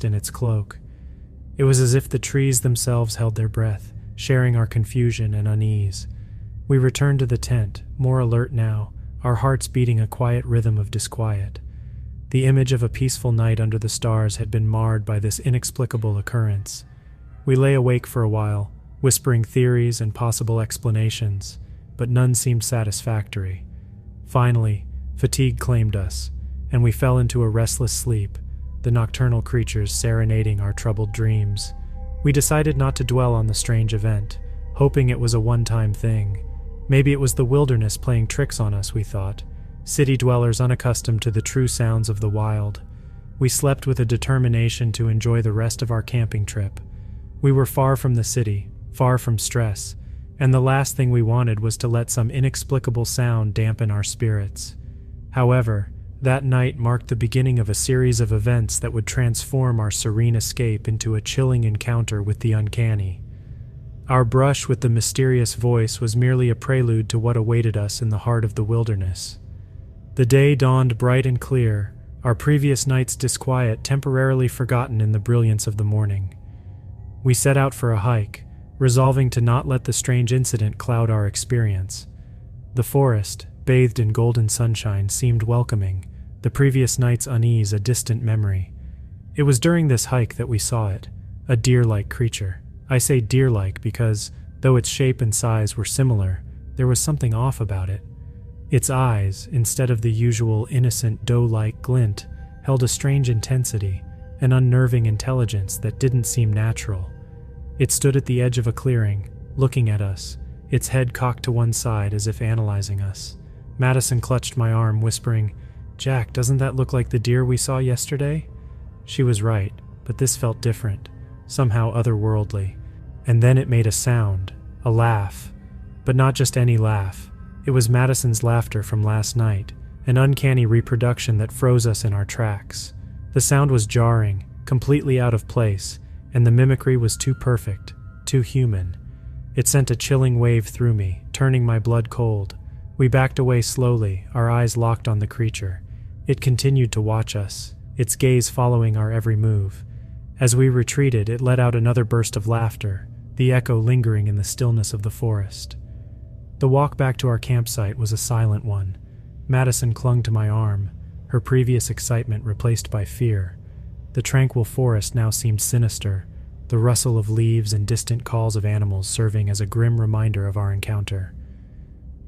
forest in its cloak. It was as if the trees themselves held their breath, sharing our confusion and unease. We returned to the tent, more alert now, our hearts beating a quiet rhythm of disquiet. The image of a peaceful night under the stars had been marred by this inexplicable occurrence. We lay awake for a while, whispering theories and possible explanations, but none seemed satisfactory. Finally, fatigue claimed us, and we fell into a restless sleep, the nocturnal creatures serenading our troubled dreams. We decided not to dwell on the strange event, hoping it was a one-time thing. Maybe it was the wilderness playing tricks on us, we thought, city dwellers unaccustomed to the true sounds of the wild. We slept with a determination to enjoy the rest of our camping trip. We were far from the city, far from stress, and the last thing we wanted was to let some inexplicable sound dampen our spirits. However, that night marked the beginning of a series of events that would transform our serene escape into a chilling encounter with the uncanny. Our brush with the mysterious voice was merely a prelude to what awaited us in the heart of the wilderness. The day dawned bright and clear, our previous night's disquiet temporarily forgotten in the brilliance of the morning. We set out for a hike, resolving to not let the strange incident cloud our experience. The forest, bathed in golden sunshine, seemed welcoming, the previous night's unease a distant memory. It was during this hike that we saw it, a deer-like creature. I say deer-like because, though its shape and size were similar, there was something off about it. Its eyes, instead of the usual innocent doe-like glint, held a strange intensity, an unnerving intelligence that didn't seem natural. It stood at the edge of a clearing, looking at us, its head cocked to one side as if analyzing us. Madison clutched my arm, whispering, "Jack, doesn't that look like the deer we saw yesterday?" She was right, but this felt different, somehow otherworldly. And then it made a sound, a laugh. But not just any laugh. It was Madison's laughter from last night, an uncanny reproduction that froze us in our tracks. The sound was jarring, completely out of place, and the mimicry was too perfect, too human. It sent a chilling wave through me, turning my blood cold. We backed away slowly, our eyes locked on the creature. It continued to watch us, its gaze following our every move. As we retreated, it let out another burst of laughter, the echo lingering in the stillness of the forest. The walk back to our campsite was a silent one. Madison clung to my arm, her previous excitement replaced by fear. The tranquil forest now seemed sinister, the rustle of leaves and distant calls of animals serving as a grim reminder of our encounter.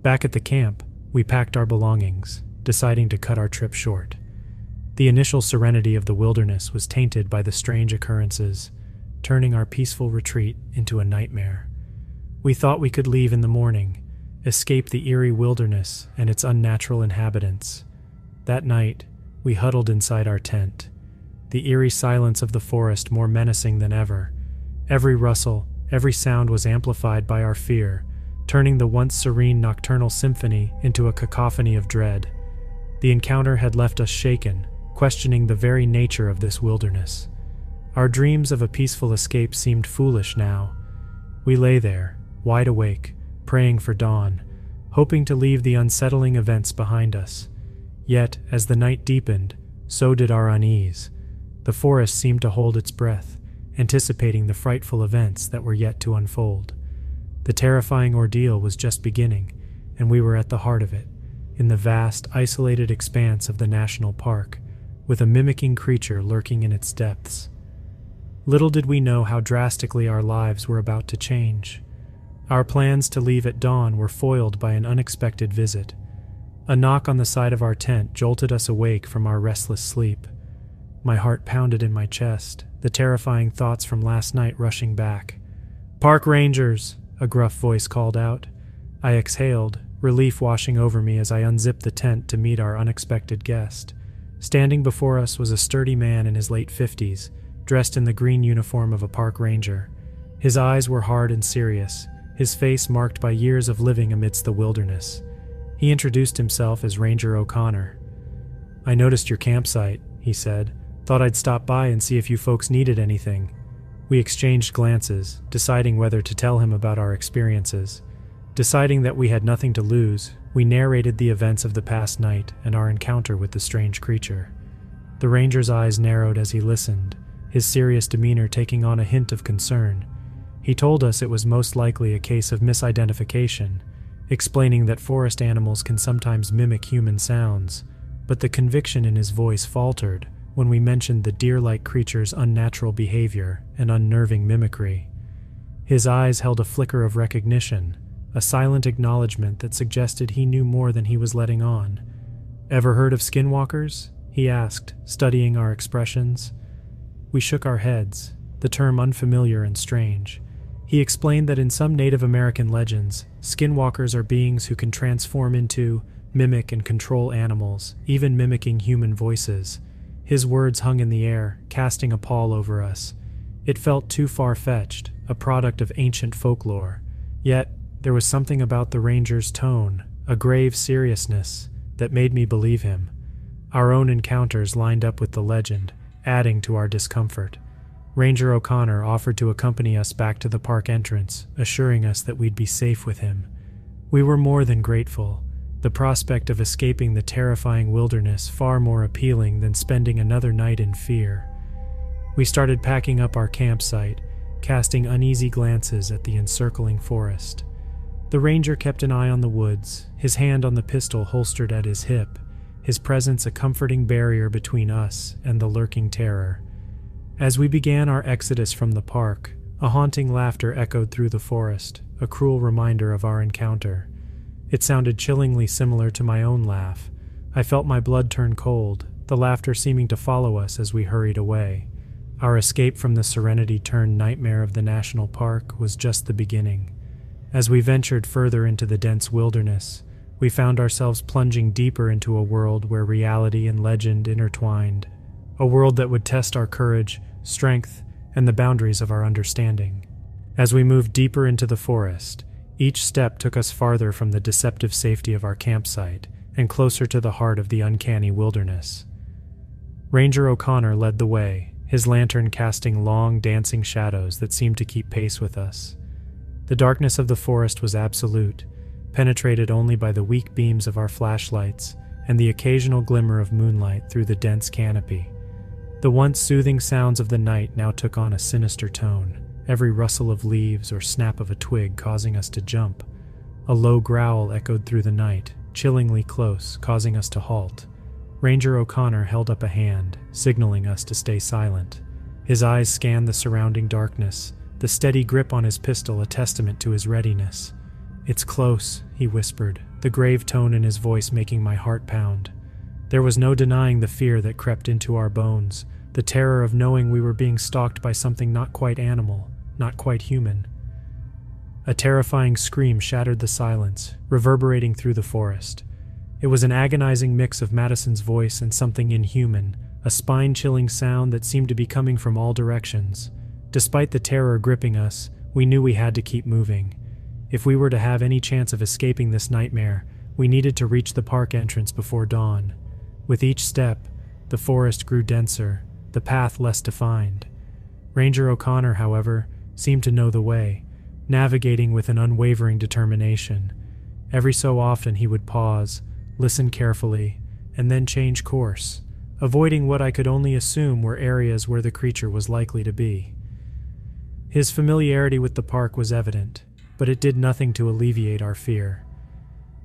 Back at the camp, we packed our belongings, deciding to cut our trip short. The initial serenity of the wilderness was tainted by the strange occurrences, turning our peaceful retreat into a nightmare. We thought we could leave in the morning, escape the eerie wilderness and its unnatural inhabitants. That night, we huddled inside our tent, the eerie silence of the forest more menacing than ever. Every rustle, every sound was amplified by our fear, turning the once serene nocturnal symphony into a cacophony of dread. The encounter had left us shaken, questioning the very nature of this wilderness. Our dreams of a peaceful escape seemed foolish now. We lay there, wide awake, praying for dawn, hoping to leave the unsettling events behind us. Yet, as the night deepened, so did our unease. The forest seemed to hold its breath, anticipating the frightful events that were yet to unfold. The terrifying ordeal was just beginning, and we were at the heart of it, in the vast, isolated expanse of the national park, with a mimicking creature lurking in its depths. Little did we know how drastically our lives were about to change. Our plans to leave at dawn were foiled by an unexpected visit. A knock on the side of our tent jolted us awake from our restless sleep. My heart pounded in my chest, the terrifying thoughts from last night rushing back. "Park rangers!" a gruff voice called out. I exhaled, relief washing over me as I unzipped the tent to meet our unexpected guest. Standing before us was a sturdy man in his late 50s, dressed in the green uniform of a park ranger. His eyes were hard and serious, his face marked by years of living amidst the wilderness. He introduced himself as Ranger O'Connor. "I noticed your campsite," he said. "Thought I'd stop by and see if you folks needed anything." We exchanged glances, deciding whether to tell him about our experiences. Deciding that we had nothing to lose, we narrated the events of the past night and our encounter with the strange creature. The ranger's eyes narrowed as he listened, his serious demeanor taking on a hint of concern. He told us it was most likely a case of misidentification, explaining that forest animals can sometimes mimic human sounds, but the conviction in his voice faltered when we mentioned the deer-like creature's unnatural behavior and unnerving mimicry. His eyes held a flicker of recognition, a silent acknowledgement that suggested he knew more than he was letting on. "Ever heard of skinwalkers?" he asked, studying our expressions. We shook our heads, the term unfamiliar and strange. He explained that in some Native American legends, skinwalkers are beings who can transform into, mimic, and control animals, even mimicking human voices. His words hung in the air, casting a pall over us. It felt too far-fetched, a product of ancient folklore. Yet, there was something about the ranger's tone, a grave seriousness, that made me believe him. Our own encounters lined up with the legend, adding to our discomfort. Ranger O'Connor offered to accompany us back to the park entrance, assuring us that we'd be safe with him. We were more than grateful, the prospect of escaping the terrifying wilderness far more appealing than spending another night in fear. We started packing up our campsite, casting uneasy glances at the encircling forest. The ranger kept an eye on the woods, his hand on the pistol holstered at his hip, his presence a comforting barrier between us and the lurking terror. As we began our exodus from the park, a haunting laughter echoed through the forest, a cruel reminder of our encounter. It sounded chillingly similar to my own laugh. I felt my blood turn cold, the laughter seeming to follow us as we hurried away. Our escape from the serenity-turned nightmare of the national park was just the beginning. As we ventured further into the dense wilderness, we found ourselves plunging deeper into a world where reality and legend intertwined. A world that would test our courage, strength, and the boundaries of our understanding. As we moved deeper into the forest, each step took us farther from the deceptive safety of our campsite and closer to the heart of the uncanny wilderness. Ranger O'Connor led the way, his lantern casting long, dancing shadows that seemed to keep pace with us. The darkness of the forest was absolute, penetrated only by the weak beams of our flashlights and the occasional glimmer of moonlight through the dense canopy. The once soothing sounds of the night now took on a sinister tone, every rustle of leaves or snap of a twig causing us to jump. A low growl echoed through the night, chillingly close, causing us to halt. Ranger O'Connor held up a hand, signaling us to stay silent. His eyes scanned the surrounding darkness, the steady grip on his pistol a testament to his readiness. "It's close," he whispered, the grave tone in his voice making my heart pound. There was no denying the fear that crept into our bones, the terror of knowing we were being stalked by something not quite animal, not quite human. A terrifying scream shattered the silence, reverberating through the forest. It was an agonizing mix of Madison's voice and something inhuman, a spine-chilling sound that seemed to be coming from all directions. Despite the terror gripping us, we knew we had to keep moving. If we were to have any chance of escaping this nightmare, we needed to reach the park entrance before dawn. With each step, the forest grew denser, the path less defined. Ranger O'Connor, however, seemed to know the way, navigating with an unwavering determination. Every so often he would pause, listen carefully, and then change course, avoiding what I could only assume were areas where the creature was likely to be. His familiarity with the park was evident, but it did nothing to alleviate our fear.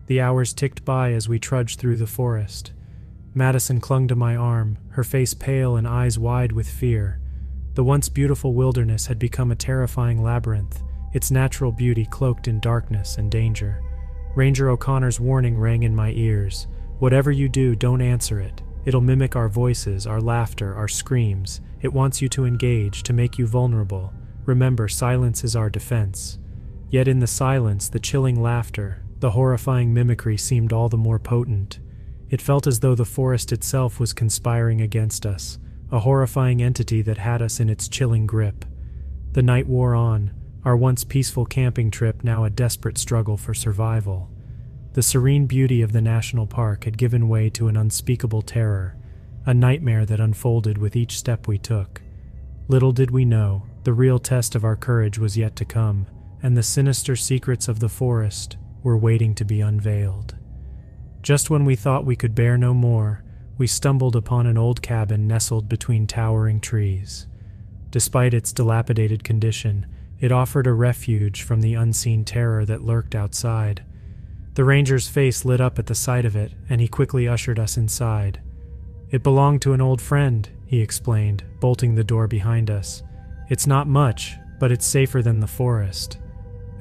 The hours ticked by as we trudged through the forest. Madison clung to my arm, her face pale and eyes wide with fear. The once beautiful wilderness had become a terrifying labyrinth, its natural beauty cloaked in darkness and danger. Ranger O'Connor's warning rang in my ears. "Whatever you do, don't answer it. It'll mimic our voices, our laughter, our screams. It wants you to engage, to make you vulnerable. Remember, silence is our defense." Yet in the silence, the chilling laughter, the horrifying mimicry seemed all the more potent. It felt as though the forest itself was conspiring against us, a horrifying entity that had us in its chilling grip. The night wore on, our once peaceful camping trip now a desperate struggle for survival. The serene beauty of the national park had given way to an unspeakable terror, a nightmare that unfolded with each step we took. Little did we know, the real test of our courage was yet to come, and the sinister secrets of the forest were waiting to be unveiled. Just when we thought we could bear no more, we stumbled upon an old cabin nestled between towering trees. Despite its dilapidated condition, it offered a refuge from the unseen terror that lurked outside. The ranger's face lit up at the sight of it, and he quickly ushered us inside. "It belonged to an old friend," he explained, bolting the door behind us. "It's not much, but it's safer than the forest."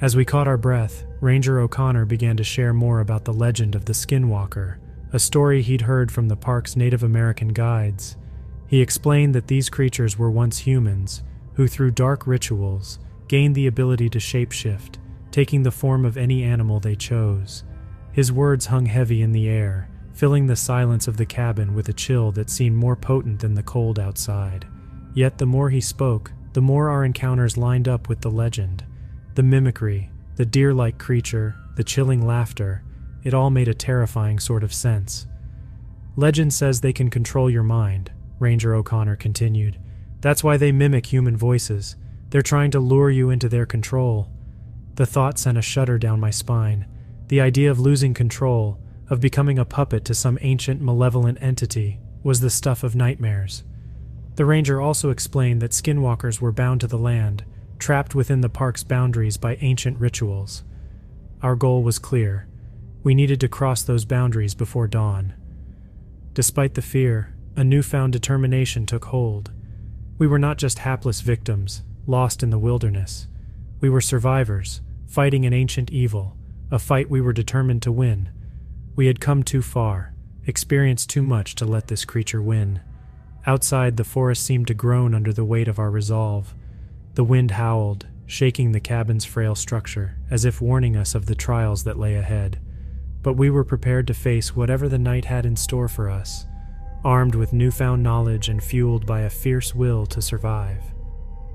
As we caught our breath, Ranger O'Connor began to share more about the legend of the Skinwalker, a story he'd heard from the park's Native American guides. He explained that these creatures were once humans, who through dark rituals gained the ability to shapeshift, taking the form of any animal they chose. His words hung heavy in the air, filling the silence of the cabin with a chill that seemed more potent than the cold outside. Yet the more he spoke, the more our encounters lined up with the legend. The mimicry, the deer-like creature, the chilling laughter, it all made a terrifying sort of sense. "Legend says they can control your mind," Ranger O'Connor continued. "That's why they mimic human voices. They're trying to lure you into their control." The thought sent a shudder down my spine. The idea of losing control, of becoming a puppet to some ancient malevolent entity, was the stuff of nightmares. The ranger also explained that skinwalkers were bound to the land, trapped within the park's boundaries by ancient rituals. Our goal was clear. We needed to cross those boundaries before dawn. Despite the fear, a newfound determination took hold. We were not just hapless victims, lost in the wilderness. We were survivors, fighting an ancient evil, a fight we were determined to win. We had come too far, experienced too much to let this creature win. Outside, the forest seemed to groan under the weight of our resolve. The wind howled, shaking the cabin's frail structure, as if warning us of the trials that lay ahead. But we were prepared to face whatever the night had in store for us, armed with newfound knowledge and fueled by a fierce will to survive.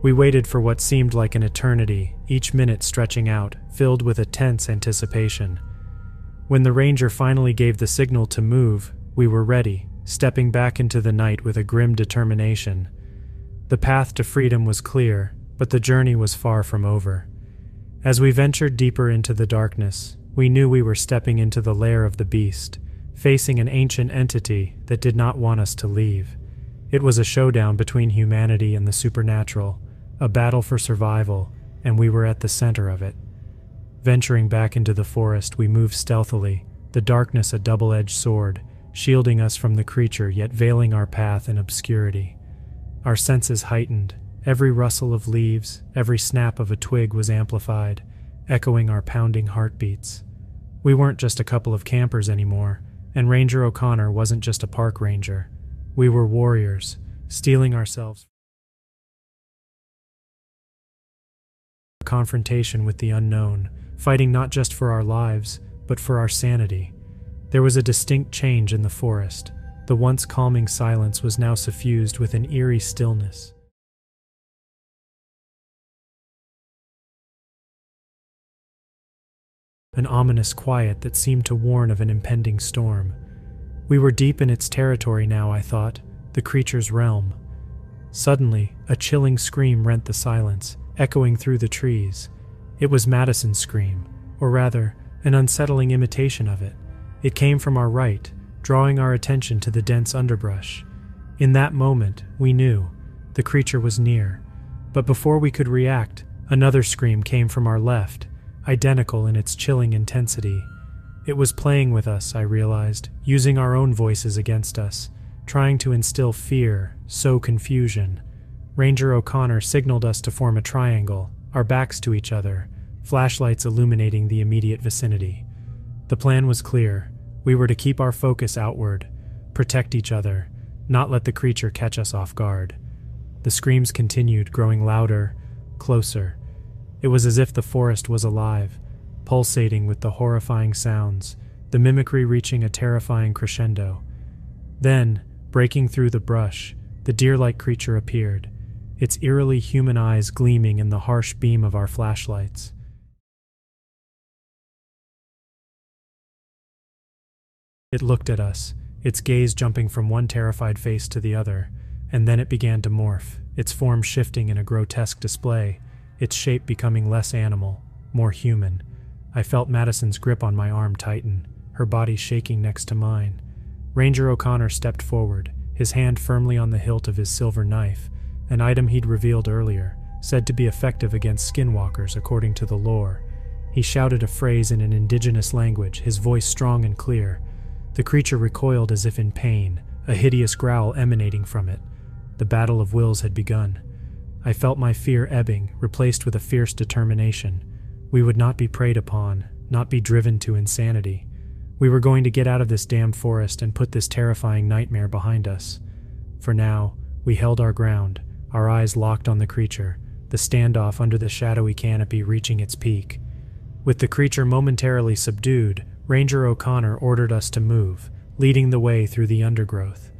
We waited for what seemed like an eternity, each minute stretching out, filled with a tense anticipation. When the ranger finally gave the signal to move, we were ready, stepping back into the night with a grim determination. The path to freedom was clear, but the journey was far from over. As we ventured deeper into the darkness, we knew we were stepping into the lair of the beast, facing an ancient entity that did not want us to leave. It was a showdown between humanity and the supernatural, a battle for survival, and we were at the center of it. Venturing back into the forest, we moved stealthily, the darkness a double-edged sword, shielding us from the creature yet veiling our path in obscurity. Our senses heightened. Every rustle of leaves, every snap of a twig was amplified, echoing our pounding heartbeats. We weren't just a couple of campers anymore, and Ranger O'Connor wasn't just a park ranger. We were warriors, steeling ourselves for confrontation with the unknown, fighting not just for our lives, but for our sanity. There was a distinct change in the forest. The once calming silence was now suffused with an eerie stillness. An ominous quiet that seemed to warn of an impending storm. We were deep in its territory now, I thought, the creature's realm. Suddenly, a chilling scream rent the silence, echoing through the trees. It was Madison's scream, or rather, an unsettling imitation of it. It came from our right, drawing our attention to the dense underbrush. In that moment, we knew the creature was near. But before we could react, another scream came from our left, identical in its chilling intensity. It was playing with us, I realized, using our own voices against us, trying to instill fear, sow confusion. Ranger O'Connor signaled us to form a triangle, our backs to each other, flashlights illuminating the immediate vicinity. The plan was clear. We were to keep our focus outward, protect each other, not let the creature catch us off guard. The screams continued, growing louder, closer. It was as if the forest was alive, pulsating with the horrifying sounds, the mimicry reaching a terrifying crescendo. Then, breaking through the brush, the deer-like creature appeared, its eerily human eyes gleaming in the harsh beam of our flashlights. It looked at us, its gaze jumping from one terrified face to the other, and then it began to morph, its form shifting in a grotesque display, its shape becoming less animal, more human. I felt Madison's grip on my arm tighten, her body shaking next to mine. Ranger O'Connor stepped forward, his hand firmly on the hilt of his silver knife, an item he'd revealed earlier, said to be effective against skinwalkers according to the lore. He shouted a phrase in an indigenous language, his voice strong and clear. The creature recoiled as if in pain, a hideous growl emanating from it. The battle of wills had begun. I felt my fear ebbing, replaced with a fierce determination. We would not be preyed upon, not be driven to insanity. We were going to get out of this damned forest and put this terrifying nightmare behind us. For now, we held our ground, our eyes locked on the creature, the standoff under the shadowy canopy reaching its peak. With the creature momentarily subdued, Ranger O'Connor ordered us to move, leading the way through the undergrowth.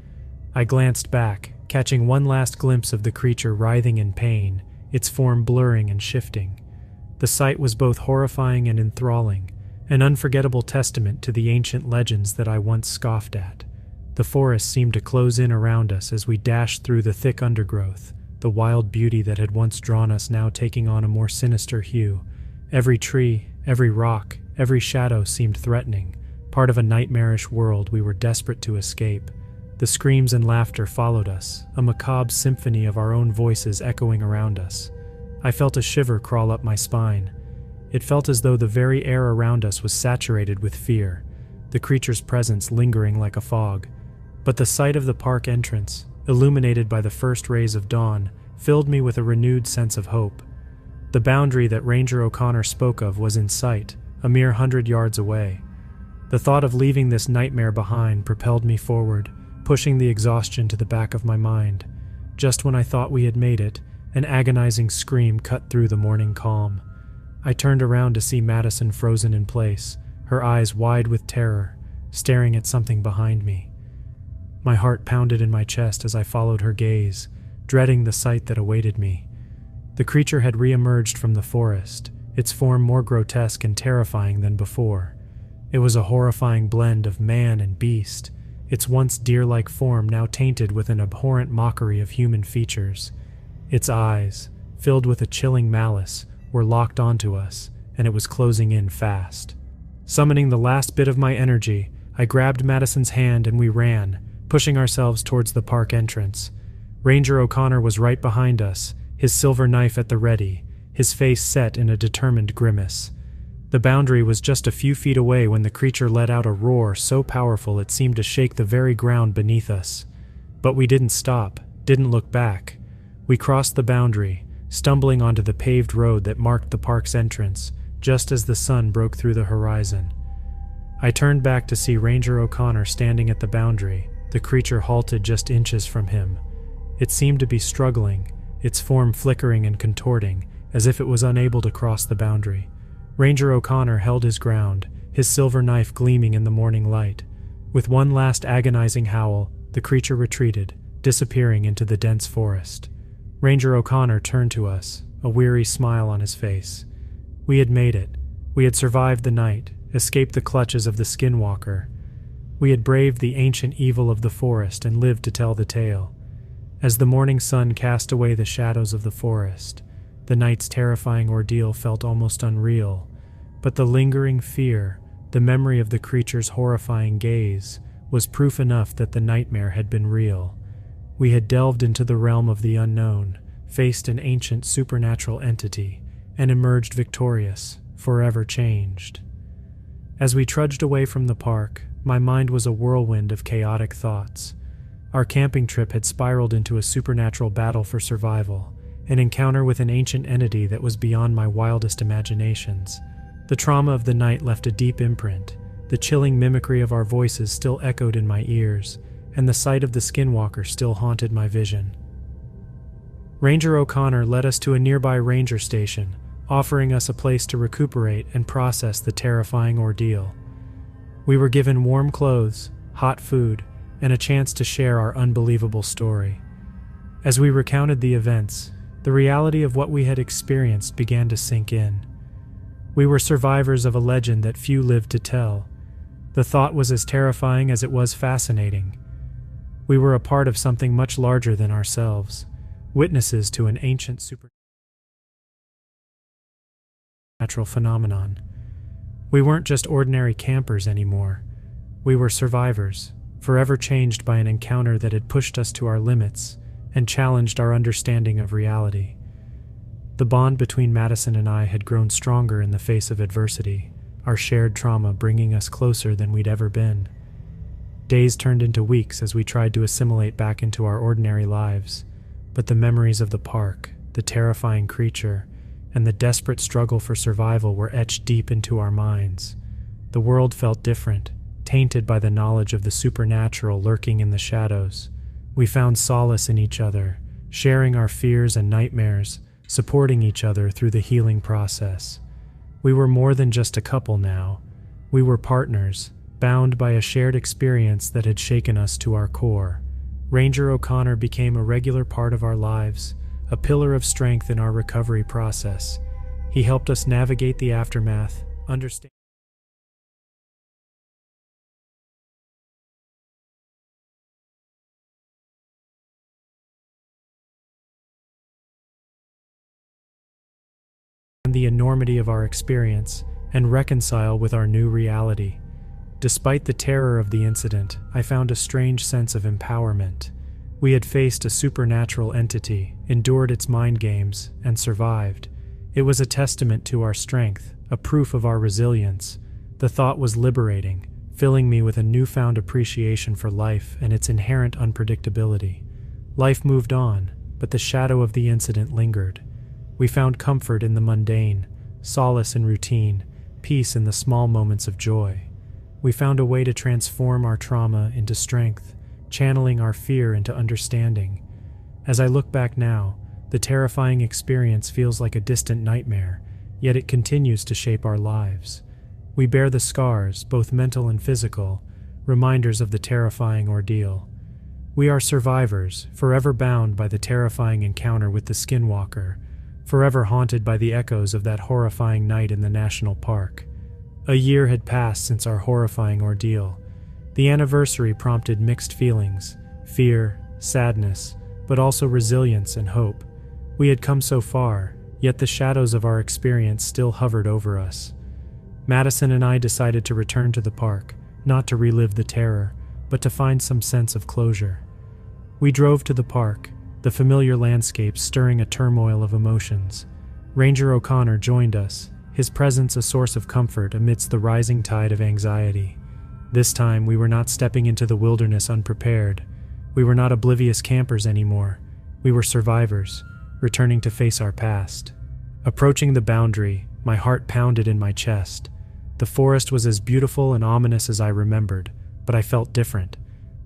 I glanced back, catching one last glimpse of the creature writhing in pain, its form blurring and shifting. The sight was both horrifying and enthralling, an unforgettable testament to the ancient legends that I once scoffed at. The forest seemed to close in around us as we dashed through the thick undergrowth, the wild beauty that had once drawn us now taking on a more sinister hue. Every tree, every rock, every shadow seemed threatening, part of a nightmarish world we were desperate to escape. The screams and laughter followed us, a macabre symphony of our own voices echoing around us. I felt a shiver crawl up my spine. It felt as though the very air around us was saturated with fear, the creature's presence lingering like a fog. But the sight of the park entrance, illuminated by the first rays of dawn, filled me with a renewed sense of hope. The boundary that Ranger O'Connor spoke of was in sight, a mere 100 yards away. The thought of leaving this nightmare behind propelled me forward, pushing the exhaustion to the back of my mind. Just when I thought we had made it, an agonizing scream cut through the morning calm. I turned around to see Madison frozen in place, her eyes wide with terror, staring at something behind me. My heart pounded in my chest as I followed her gaze, dreading the sight that awaited me. The creature had re-emerged from the forest, its form more grotesque and terrifying than before. It was a horrifying blend of man and beast, its once deer-like form now tainted with an abhorrent mockery of human features. Its eyes, filled with a chilling malice, were locked onto us, and it was closing in fast. Summoning the last bit of my energy, I grabbed Madison's hand and we ran, pushing ourselves towards the park entrance. Ranger O'Connor was right behind us, his silver knife at the ready, his face set in a determined grimace. The boundary was just a few feet away when the creature let out a roar so powerful it seemed to shake the very ground beneath us. But we didn't stop, didn't look back. We crossed the boundary, stumbling onto the paved road that marked the park's entrance, just as the sun broke through the horizon. I turned back to see Ranger O'Connor standing at the boundary, the creature halted just inches from him. It seemed to be struggling, its form flickering and contorting, as if it was unable to cross the boundary. Ranger O'Connor held his ground, his silver knife gleaming in the morning light. With one last agonizing howl, the creature retreated, disappearing into the dense forest. Ranger O'Connor turned to us, a weary smile on his face. We had made it. We had survived the night, escaped the clutches of the skinwalker. We had braved the ancient evil of the forest and lived to tell the tale. As the morning sun cast away the shadows of the forest, the night's terrifying ordeal felt almost unreal, but the lingering fear, the memory of the creature's horrifying gaze, was proof enough that the nightmare had been real. We had delved into the realm of the unknown, faced an ancient supernatural entity, and emerged victorious, forever changed. As we trudged away from the park, my mind was a whirlwind of chaotic thoughts. Our camping trip had spiraled into a supernatural battle for survival, an encounter with an ancient entity that was beyond my wildest imaginations. The trauma of the night left a deep imprint. The chilling mimicry of our voices still echoed in my ears, and the sight of the skinwalker still haunted my vision. Ranger O'Connor led us to a nearby ranger station, offering us a place to recuperate and process the terrifying ordeal. We were given warm clothes, hot food, and a chance to share our unbelievable story. As we recounted the events, the reality of what we had experienced began to sink in. We were survivors of a legend that few lived to tell. The thought was as terrifying as it was fascinating. We were a part of something much larger than ourselves, witnesses to an ancient supernatural phenomenon. We weren't just ordinary campers anymore. We were survivors, forever changed by an encounter that had pushed us to our limits, and challenged our understanding of reality. The bond between Madison and I had grown stronger in the face of adversity, our shared trauma bringing us closer than we'd ever been. Days turned into weeks as we tried to assimilate back into our ordinary lives, but the memories of the park, the terrifying creature, and the desperate struggle for survival were etched deep into our minds. The world felt different, tainted by the knowledge of the supernatural lurking in the shadows. We found solace in each other, sharing our fears and nightmares, supporting each other through the healing process. We were more than just a couple now. We were partners, bound by a shared experience that had shaken us to our core. Ranger O'Connor became a regular part of our lives, a pillar of strength in our recovery process. He helped us navigate the aftermath, understand the enormity of our experience, and reconcile with our new reality. Despite the terror of the incident, I found a strange sense of empowerment. We had faced a supernatural entity, endured its mind games, and survived. It was a testament to our strength, a proof of our resilience. The thought was liberating, filling me with a newfound appreciation for life and its inherent unpredictability. Life moved on, but the shadow of the incident lingered. We found comfort in the mundane, solace in routine, peace in the small moments of joy. We found a way to transform our trauma into strength, channeling our fear into understanding. As I look back now, the terrifying experience feels like a distant nightmare, yet it continues to shape our lives. We bear the scars, both mental and physical, reminders of the terrifying ordeal. We are survivors, forever bound by the terrifying encounter with the Skinwalker, forever haunted by the echoes of that horrifying night in the national park. A year had passed since our horrifying ordeal. The anniversary prompted mixed feelings, fear, sadness, but also resilience and hope. We had come so far, yet the shadows of our experience still hovered over us. Madison and I decided to return to the park, not to relive the terror, but to find some sense of closure. We drove to the park, the familiar landscape stirring a turmoil of emotions. Ranger O'Connor joined us, his presence a source of comfort amidst the rising tide of anxiety. This time we were not stepping into the wilderness unprepared. We were not oblivious campers anymore. We were survivors, returning to face our past. Approaching the boundary, my heart pounded in my chest. The forest was as beautiful and ominous as I remembered, but I felt different.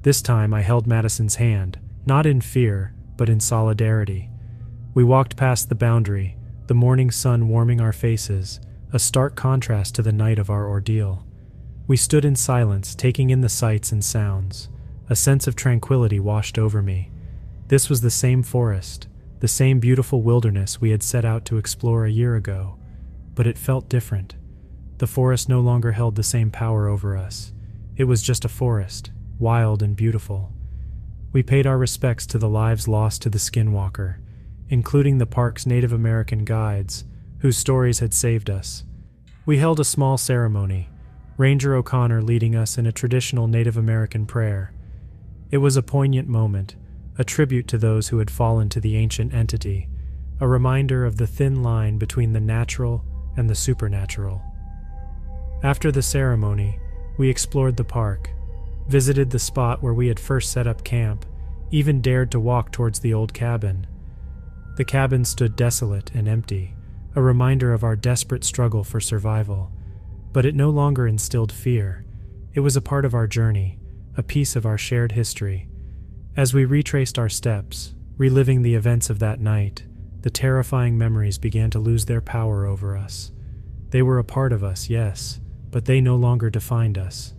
This time I held Madison's hand, not in fear, but in solidarity. We walked past the boundary, the morning sun warming our faces, a stark contrast to the night of our ordeal. We stood in silence, taking in the sights and sounds. A sense of tranquility washed over me. This was the same forest, the same beautiful wilderness we had set out to explore a year ago, but it felt different. The forest no longer held the same power over us. It was just a forest, wild and beautiful. We paid our respects to the lives lost to the Skinwalker, including the park's Native American guides, whose stories had saved us. We held a small ceremony, Ranger O'Connor leading us in a traditional Native American prayer. It was a poignant moment, a tribute to those who had fallen to the ancient entity, a reminder of the thin line between the natural and the supernatural. After the ceremony, we explored the park, visited the spot where we had first set up camp, even dared to walk towards the old cabin. The cabin stood desolate and empty, a reminder of our desperate struggle for survival. But it no longer instilled fear. It was a part of our journey, a piece of our shared history. As we retraced our steps, reliving the events of that night, the terrifying memories began to lose their power over us. They were a part of us, yes, but they no longer defined us.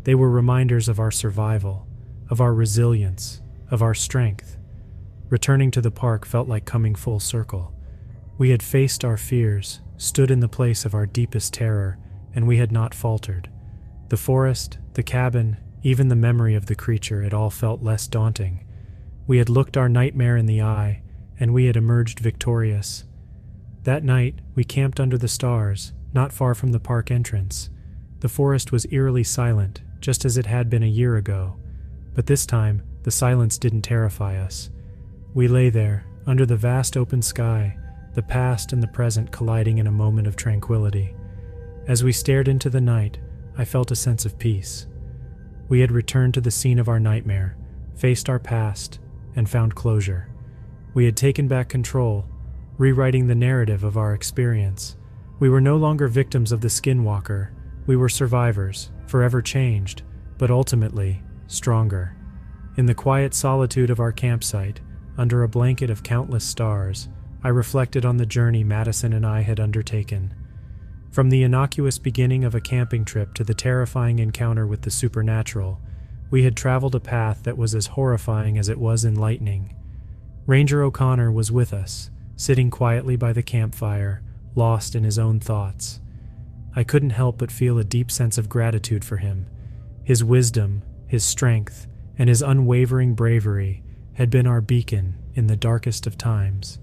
They were reminders of our survival, of our resilience, of our strength. Returning to the park felt like coming full circle. We had faced our fears, stood in the place of our deepest terror, and we had not faltered. The forest, the cabin, even the memory of the creature, it all felt less daunting. We had looked our nightmare in the eye, and we had emerged victorious. That night, we camped under the stars, not far from the park entrance. The forest was eerily silent, just as it had been a year ago. But this time, the silence didn't terrify us. We lay there, under the vast open sky, the past and the present colliding in a moment of tranquility. As we stared into the night, I felt a sense of peace. We had returned to the scene of our nightmare, faced our past, and found closure. We had taken back control, rewriting the narrative of our experience. We were no longer victims of the skinwalker. We were survivors, forever changed, but ultimately stronger. In the quiet solitude of our campsite, under a blanket of countless stars, I reflected on the journey Madison and I had undertaken. From the innocuous beginning of a camping trip to the terrifying encounter with the supernatural, we had traveled a path that was as horrifying as it was enlightening. Ranger O'Connor was with us, sitting quietly by the campfire, lost in his own thoughts. I couldn't help but feel a deep sense of gratitude for him. His wisdom, his strength, and his unwavering bravery had been our beacon in the darkest of times.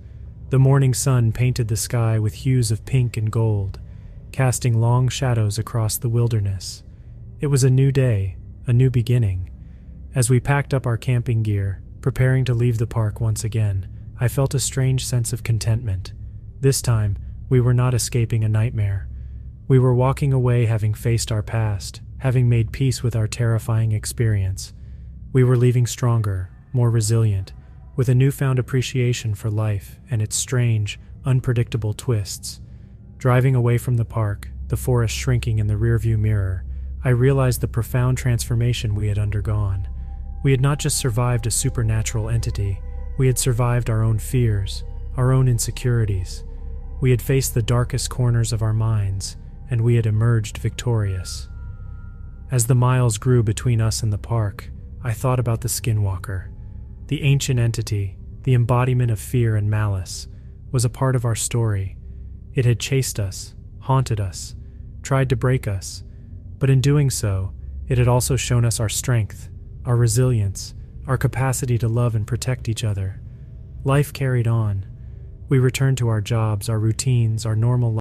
The morning sun painted the sky with hues of pink and gold, casting long shadows across the wilderness. It was a new day, a new beginning. As we packed up our camping gear, preparing to leave the park once again, I felt a strange sense of contentment. This time, we were not escaping a nightmare. We were walking away having faced our past, having made peace with our terrifying experience. We were leaving stronger, more resilient, with a newfound appreciation for life and its strange, unpredictable twists. Driving away from the park, the forest shrinking in the rearview mirror, I realized the profound transformation we had undergone. We had not just survived a supernatural entity, we had survived our own fears, our own insecurities. We had faced the darkest corners of our minds, and we had emerged victorious. As the miles grew between us and the park, I thought about the skinwalker. The ancient entity, the embodiment of fear and malice, was a part of our story. It had chased us, haunted us, tried to break us, but in doing so, it had also shown us our strength, our resilience, our capacity to love and protect each other. Life carried on. We returned to our jobs, our routines, our normal life.